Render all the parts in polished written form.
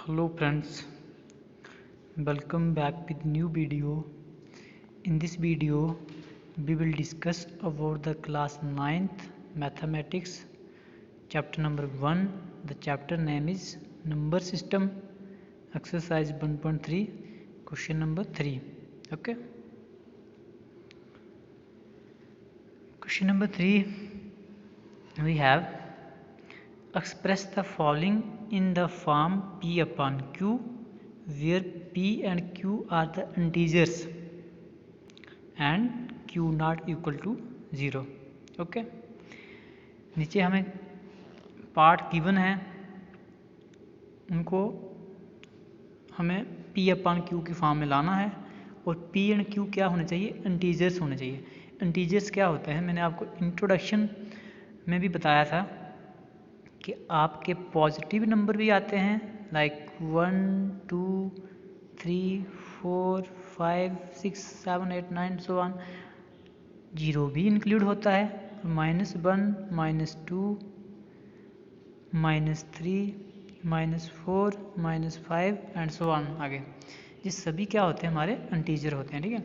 Hello friends, welcome back with new video. In this video we will discuss about the class 9th mathematics chapter number 1. The chapter name is number system, exercise 1.3, question number 3. Okay, question number 3 we have express the following in the form P upon Q, where P and Q are the integers and Q not equal to 0. Okay, नीचे हमें part given है, उनको हमें P upon Q की form में लाना है और P एंड Q क्या होने चाहिए, इंटीजर्स होने चाहिए. इंटीजर्स क्या होते हैं, मैंने आपको इंट्रोडक्शन में भी बताया था कि आपके पॉजिटिव नंबर भी आते हैं लाइक 1 2 3 4 5 6 7 8 9 सो ऑन. जीरो भी इंक्लूड होता है, -1 -2 -3 -4 -5 एंड सो ऑन आगे. ये सभी क्या होते हैं, हमारे इंटीजर होते हैं. ठीक है,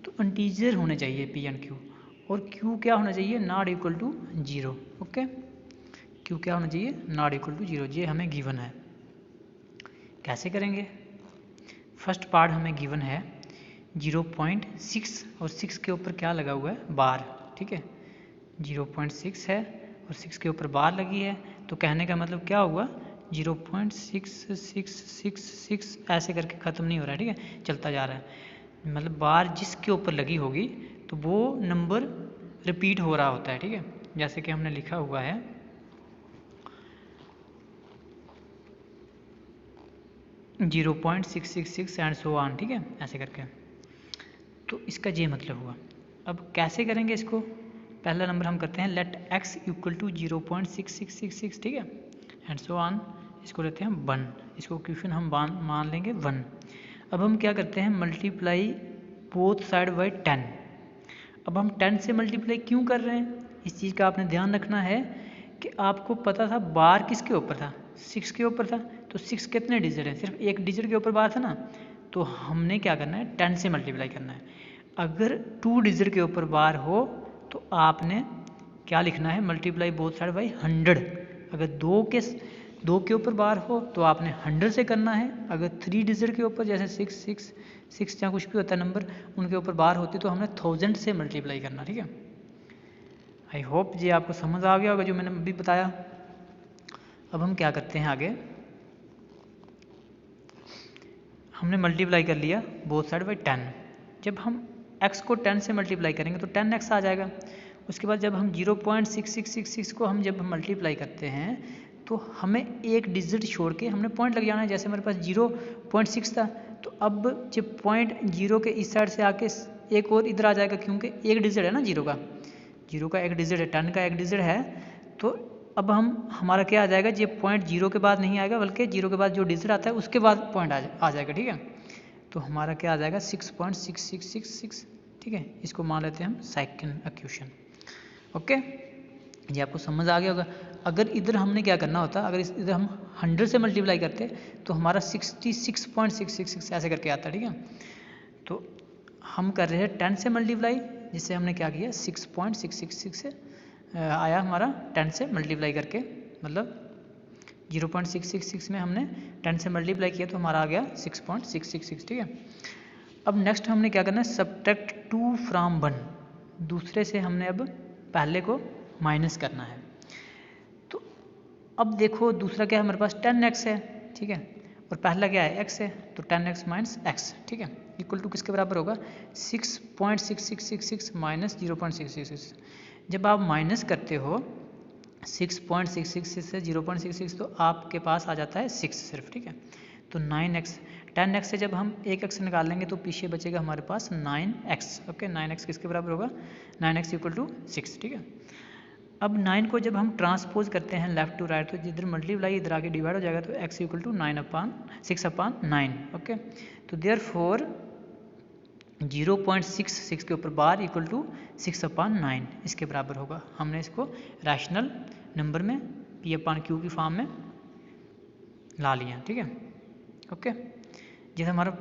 तो इंटीजर होने चाहिए P एंड Q और Q क्या होना चाहिए, not equal to 0. Okay, Q क्या होना चाहिए, नॉट इक्वल टू 0. ये हमें गिवन है. कैसे करेंगे, फर्स्ट पार्ट हमें गिवन है 0.6 और 6 के ऊपर क्या लगा हुआ है, बार. ठीक है, 0.6 है और 6 के ऊपर बार लगी है, तो कहने का मतलब क्या हुआ, 0.6666 ऐसे करके ख़त्म नहीं हो रहा है. ठीक है, चलता जा रहा है, मतलब बार जिसके ऊपर लगी होगी तो वो नंबर रिपीट हो रहा होता है. ठीक है, जैसे कि हमने लिखा हुआ है 0.666 एंड सो ऑन. ठीक है, ऐसे करके, तो इसका ये मतलब हुआ. अब कैसे करेंगे इसको, पहला नंबर हम करते हैं लेट x इक्वल टू 0.6666. ठीक है, एंड सो ऑन. इसको लेते हैं 1, इसको क्वेश्चन हम मान लेंगे 1. अब हम क्या करते हैं, मल्टीप्लाई बोथ साइड बाई 10. अब हम 10 से मल्टीप्लाई क्यों कर रहे हैं, इस चीज़ का आपने ध्यान रखना है कि आपको पता था बार किसके ऊपर था, 6 के ऊपर था. तो 6 कितने डिजिट हैं, सिर्फ एक डिजिट के ऊपर बार था ना, तो हमने क्या करना है, 10 से मल्टीप्लाई करना है. अगर 2 डिजिट के ऊपर बार हो तो आपने क्या लिखना है, मल्टीप्लाई बोथ साइड बाई 100. अगर दो के ऊपर बार हो तो आपने 100 से करना है. अगर 3 डिजिट के ऊपर जैसे 6 या कुछ भी होता है नंबर, उनके ऊपर बार होती तो हमने 1000 से मल्टीप्लाई करना. ठीक है, आई होप ये आपको समझ आ गया होगा जो मैंने अभी बताया. अब हम क्या करते हैं आगे, हमने मल्टीप्लाई कर लिया बोथ साइड बाई 10. जब हम x को 10 से मल्टीप्लाई करेंगे तो 10x आ जाएगा. उसके बाद जब हम 0.6666 को हम जब मल्टीप्लाई करते हैं तो हमें एक डिजिट छोड़ के हमने पॉइंट लग जाना है. जैसे हमारे पास 0.6 था, तो अब जब पॉइंट 0 के इस साइड से आके एक और इधर आ जाएगा, क्योंकि एक डिजिट है ना, 0 का एक डिजिट है, 10 का एक डिजिट है. तो अब हमारा क्या आ जाएगा, ये पॉइंट 0 के बाद नहीं आएगा, बल्कि 0 के बाद जो डिजिट आता है उसके बाद पॉइंट आ जाएगा. ठीक है, तो हमारा क्या आ जाएगा, 6.6666. ठीक है, इसको मान लेते हैं हम सेकंड इक्वेशन. ओके, ये आपको समझ आ गया होगा. अगर इधर हमने क्या करना होता, अगर इधर हम 100 से मल्टीप्लाई करते तो हमारा 66.666 ऐसे करके आता. ठीक है, तो हम कर रहे हैं 10 से मल्टीप्लाई, जिससे हमने क्या किया, 6.666 से आया हमारा 10 से मल्टीप्लाई करके, मतलब 0.666 में हमने 10 से मल्टीप्लाई किया तो हमारा आ गया 6.666. ठीक है, अब नेक्स्ट हमने क्या करना है, सब्ट्रैक्ट 2 फ्रॉम 1. दूसरे से हमने अब पहले को माइनस करना है. तो अब देखो दूसरा क्या है, हमारे पास 10x है. ठीक है, और पहला क्या है, x है, तो 10x माइनस x. ठीक है, इक्वल टू किसके बराबर होगा, 6.6666 माइनस 0.666. जब आप माइनस करते हो 6.666 से 0.66 तो आपके पास आ जाता है 6 सिर्फ. ठीक है, तो 9x, 10x से जब हम एक x निकाल लेंगे तो पीछे बचेगा हमारे पास 9x. ओके, 9x किसके बराबर होगा, 9x इक्वल टू 6. ठीक है, अब 9 को जब हम ट्रांसपोज करते हैं लेफ्ट टू राइट, तो जिधर मल्टीप्लाई इधर आके डिवाइड हो जाएगा, तो x इक्वल टू 6/9. ओके, तो देयरफॉर 0.66 के ऊपर बार इक्वल टू 6/9 इसके बराबर होगा. हमने इसको रैशनल नंबर में P/Q की फॉर्म में ला लिया. ठीक है, ओके। जैसे हमारा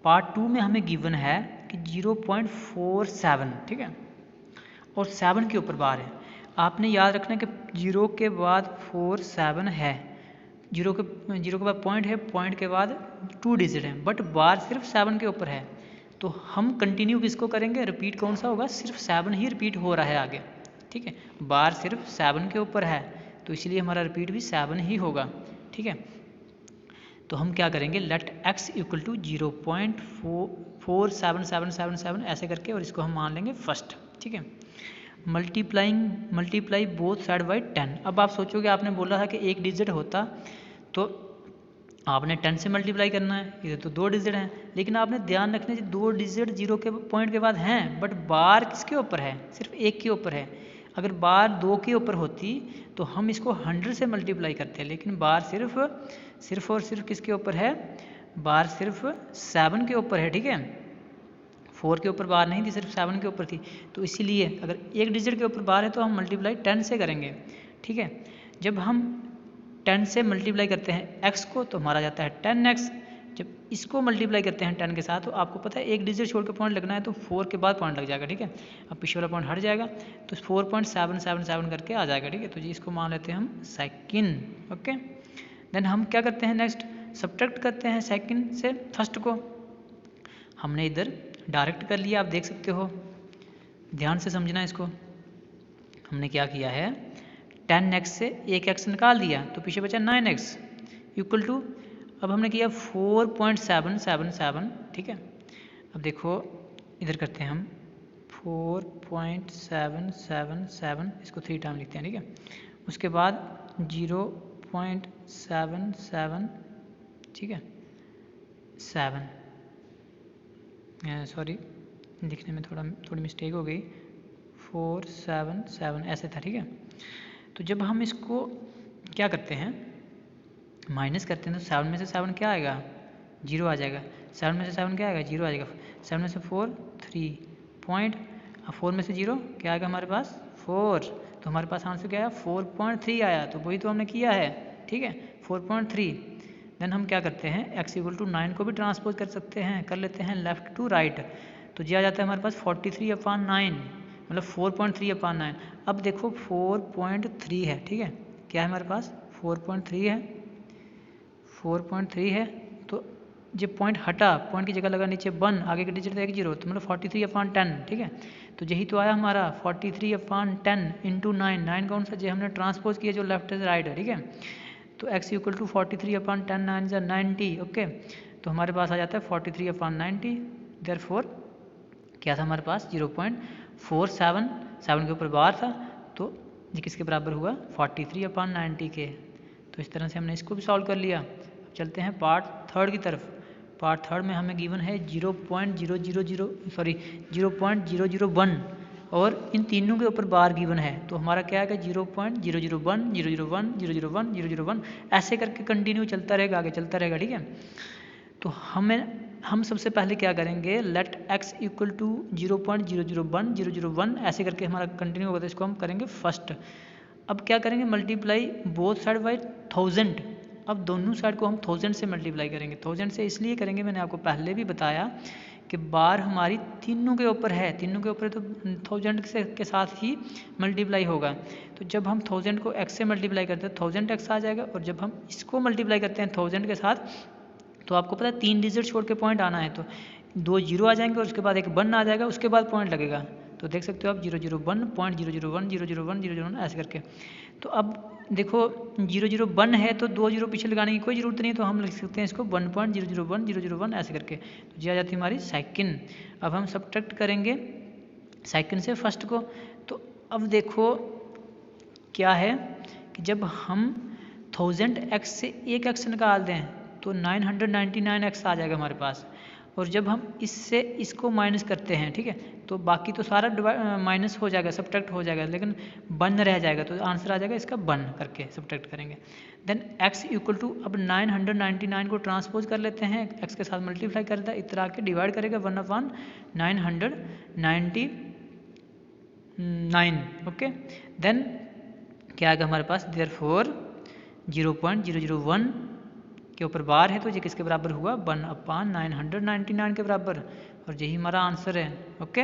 पार्ट 2 में हमें गिवन है कि 0.47, ठीक है, और 7 के ऊपर बार है। आपने याद रखना कि 0 के बाद 47 है, 0 के बाद पॉइंट है, पॉइंट के बाद 2 डिजिट है, बट बार सिर्फ 7 के ऊपर है। तो हम कंटिन्यू किसको करेंगे, रिपीट कौन सा होगा, सिर्फ 7 ही रिपीट हो रहा है आगे, ठीक है, बार सिर्फ 7 के ऊपर है, तो इसलिए हमारा रिपीट भी 7 ही होगा, ठीक है। तो हम क्या करेंगे, लेट x इक्वल टू 0.47777 ऐसे करके, और इसको हम मान लेंगे फर्स्ट, ठीक है। Multiply both side by 10। अब आप सोचोगे, आपने बोला था कि एक डिजिट होता तो आपने 10 से मल्टीप्लाई करना है, इधर तो 2 डिजिट हैं, लेकिन आपने ध्यान रखना है 2 डिजिट 0 के पॉइंट के बाद हैं, बट बार किसके ऊपर है, सिर्फ 1 के ऊपर है। अगर बार 2 के ऊपर होती तो हम इसको 100 से मल्टीप्लाई करते हैं, लेकिन बार सिर्फ और सिर्फ किसके ऊपर है, बार सिर्फ 7 के ऊपर है, ठीक है, 4 के ऊपर बार नहीं थी, सिर्फ 7 के ऊपर थी। तो इसीलिए अगर एक डिजिट के ऊपर बार है तो हम मल्टीप्लाई 10 से करेंगे, ठीक है। जब हम 10 से मल्टीप्लाई करते हैं x को तो हमारा जाता है 10x। जब इसको मल्टीप्लाई करते हैं 10 के साथ तो आपको पता है एक डिजिट छोड़ के पॉइंट लगना है, तो 4 के बाद पॉइंट लग जाएगा, ठीक है। अब पीछे वाला पॉइंट हट जाएगा तो 4.777 करके आ जाएगा, ठीक है। तो जी इसको मान लेते हैं हम सेकंड, ओके। देन हम क्या करते हैं, नेक्स्ट सब्ट्रैक्ट करते हैं सेकंड से फर्स्ट को। हमने इधर डायरेक्ट कर लिया, आप देख सकते हो, ध्यान से समझना इसको। हमने क्या किया है, 10x से एक x निकाल दिया तो पीछे बचा 9x इक्वल टू, अब हमने किया 4.777, ठीक है। अब देखो इधर करते हैं हम 4.777, इसको 3 टाइम लिखते हैं, ठीक है। उसके बाद 0.77, ठीक है, 7, सॉरी लिखने में थोड़ी मिस्टेक हो गई, 477 ऐसे था, ठीक है। तो जब हम इसको क्या करते हैं, माइनस करते हैं, तो 7 में से 7 क्या आएगा, 0 आ जाएगा। 7 में से 7 क्या आएगा, 0 आ जाएगा। 7 में से 4 3 पॉइंट, 4 में से 0 क्या आएगा हमारे पास, 4। तो हमारे पास आंसर क्या आया, 4.3 आया। तो वही तो हमने किया है, ठीक है, 4.3। देन हम क्या करते हैं, x इक्वल टू 9 को भी ट्रांसपोज कर सकते हैं, कर लेते हैं लेफ्ट टू राइट, तो जी आ जाता है हमारे पास 43/9, मतलब 4.3/9। अब देखो 4.3 है, ठीक है, क्या है हमारे पास 4.3 है, 4.3 है। तो जब पॉइंट हटा, पॉइंट की जगह लगा नीचे 1, आगे के डिजिट था 1 0, तो मतलब 43/10, ठीक है। तो यही तो आया हमारा 43/10 इंटू 9, 9 कौन सा जो हमने ट्रांसपोज किया जो लेफ्ट से राइट है, ठीक है। तो x equal to 43/10, 9 is 90, okay. तो हमारे पास आ जाता है 43/90, देयरफॉर क्या था हमारे पास 0.47, 7 के ऊपर बार था, तो ये किसके बराबर हुआ, 43/90 के। तो इस तरह से हमने इसको भी सॉल्व कर लिया। अब चलते हैं पार्ट थर्ड की तरफ। पार्ट थर्ड में हमें गिवन है 0.001 और इन तीनों के ऊपर बार गिवन है, तो हमारा क्या है 0.001 001 001 001 ऐसे करके कंटिन्यू चलता रहेगा, आगे चलता रहेगा, ठीक है। तो हम सबसे पहले क्या करेंगे, लेट x इक्वल टू 0.001 001 ऐसे करके हमारा कंटिन्यू होगा, तो इसको हम करेंगे फर्स्ट। अब क्या करेंगे, मल्टीप्लाई बोथ साइड बाई 1000। अब दोनों साइड को हम 1000 से मल्टीप्लाई करेंगे। 1000 से इसलिए करेंगे, मैंने आपको पहले भी बताया कि बार हमारी तीनों के ऊपर है, तीनों के ऊपर तो 1000 के साथ ही मल्टीप्लाई होगा। तो जब हम 1000 को x से मल्टीप्लाई करते हैं 1000x आ जाएगा, और जब हम इसको मल्टीप्लाई करते हैं 1000 के साथ तो आपको पता है 3 डिजिट छोड़ के पॉइंट आना है, तो 2 0 आ जाएंगे और उसके बाद एक 1 आ जाएगा, उसके बाद पॉइंट लगेगा। तो देख सकते हो आप 001.001 ऐसे करके। तो अब देखो 001 है तो 2 0 पीछे लगाने की कोई ज़रूरत नहीं है, तो हम लिख सकते हैं इसको 1.001 ऐसे करके। तो जी आ जाती है हमारी सेकंड। अब हम सब्ट्रैक्ट करेंगे सेकंड से फर्स्ट को। तो अब देखो क्या है कि जब हम 1000x से एक x निकाल दें तो 999x आ जाएगा हमारे पास, और जब हम इससे इसको माइनस करते हैं, ठीक है, तो बाकी तो सारा माइनस हो जाएगा, सब्ट्रैक्ट हो जाएगा, लेकिन 1 रह जाएगा, तो आंसर आ जाएगा इसका 1 करके सब्ट्रैक्ट करेंगे। देन x इक्वल टू, अब 999 को ट्रांसपोज कर लेते हैं, x के साथ मल्टीप्लाई करता है, इतना आके डिवाइड करेगा 1/999, ओके। देन क्या आएगा हमारे पास, देयरफॉर 0.001 के ऊपर बार है तो ये किसके बराबर हुआ 1/999 के बराबर, और यही हमारा आंसर है। ओके।